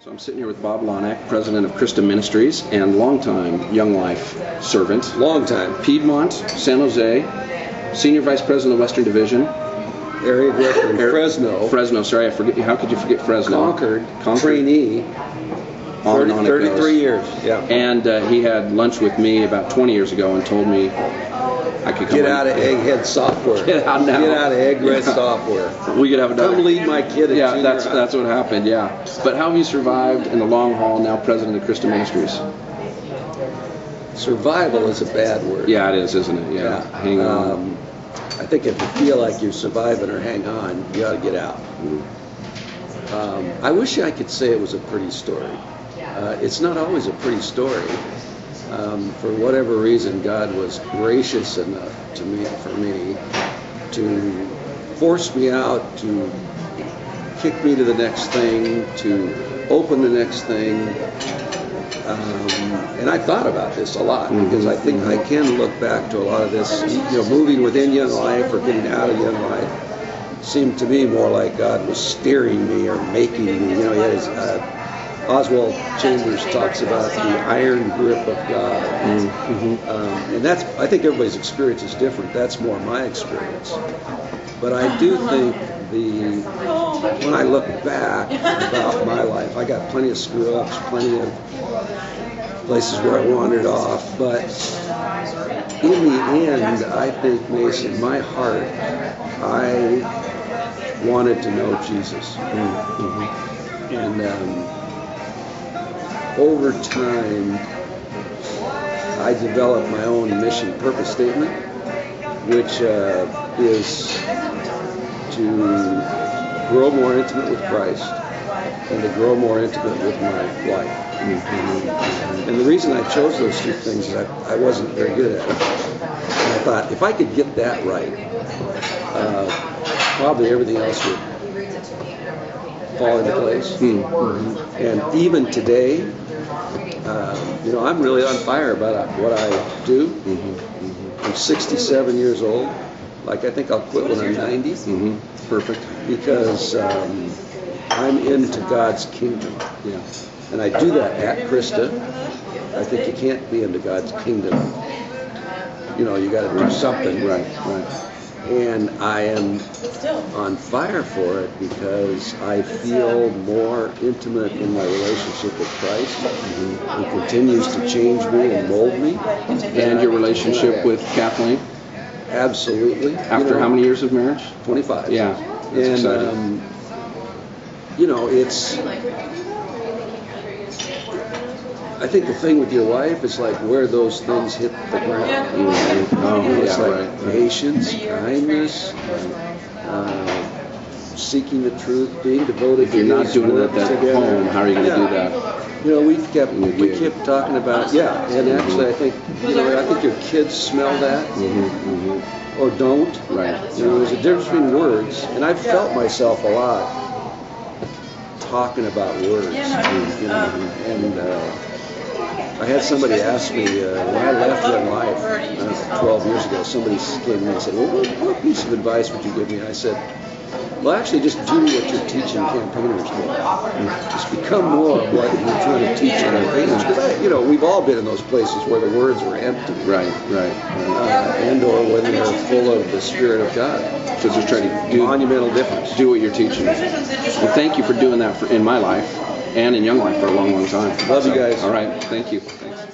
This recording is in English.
So I'm sitting here with Bob Lonac, president of Crista Ministries and longtime Young Life servant. Long time. Piedmont, San Jose, senior vice president of Western Division. Area director Fresno. Fresno, sorry, I forget. How could you forget Fresno? Concord. Trainee. 33 years, yeah. And he had lunch with me about 20 years ago and told me I could come Get out of Egghead software. Get out now. Get out of Egghead software. We could have another. Come lead my kid at junior that's what happened, yeah. But how have you survived in the long haul, now president of Crista Ministries? Survival is a bad word. Yeah, it is, isn't it? Yeah. Hang on. I think if you feel like you're surviving or hang on, you ought to get out. I wish I could say it was a pretty story. It's not always a pretty story. For whatever reason, God was gracious enough for me to force me out, to kick me to the next thing, to open the next thing. And I thought about this a lot because I think I can look back to a lot of this, moving within Young Life or getting out of Young Life seemed to me more like God was steering me or making me. He had his, Oswald Chambers talks about the iron grip of God. And that's, I think everybody's experience is different. That's more my experience. But I do think when I look back about my life, I got plenty of screw-ups, plenty of places where I wandered off, but in the end, I think, Mason, my heart, I wanted to know Jesus. And over time, I developed my own mission purpose statement, which is to grow more intimate with Christ and to grow more intimate with my wife. And the reason I chose those two things is I wasn't very good at it. And I thought, if I could get that right, probably everything else would fall into place. And even today, I'm really on fire about what I do. I'm 67 years old. I think I'll quit when I'm 90. Perfect. Because I'm into God's kingdom. Yeah. And I do that at Crista. I think you can't be into God's kingdom. You got to do something. Right. And I am on fire for it because I feel more intimate in my relationship with Christ. He continues to change me and mold me. And your relationship with Kathleen? Absolutely. After how many years of marriage? 25. Yeah. That's exciting. It's... I think the thing with your wife is like where those things hit the ground. It's like patience, kindness, seeking the truth, being devoted to His word. If you're not doing it at home, how are you going to do that? We kept talking about, and actually I think your kids smell that or don't. Right. There's a difference between words, and I've felt myself a lot talking about words. I had somebody ask me when I left Young Life 12 years ago. Somebody came to me and said, "Well, what piece of advice would you give me?" And I said, "Well, actually, just do what you're teaching campaigners more. Just become more of what you're trying to teach campaigners." Because we've all been in those places where the words were empty, right. and or when they're full of the Spirit of God. So just try to do monumental difference. Do what you're teaching. Well, thank you for doing that in my life and in Young Life for a long, long time. Love you guys. All right. Thank you. Thanks.